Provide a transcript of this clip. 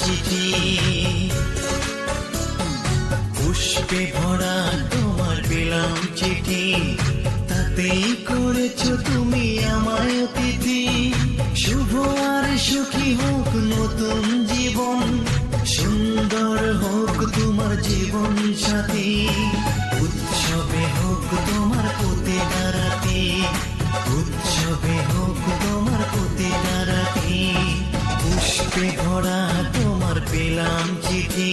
চিঠি, পুষ্পে ভরা তোমার পেলাম চিঠি, তাতেই করেছো তুমি আমায় অতিথি। শুভ আর সুখী হোক নতুন জীবন, সুন্দর হোক তোমার জীবন সাথী। উৎসবে হোক তোমার প্রতিটা রাতি, উৎসবে হোক তোমার প্রতিটা রাতি। পুষ্পে ভরা তোমার পেলাম চিঠি।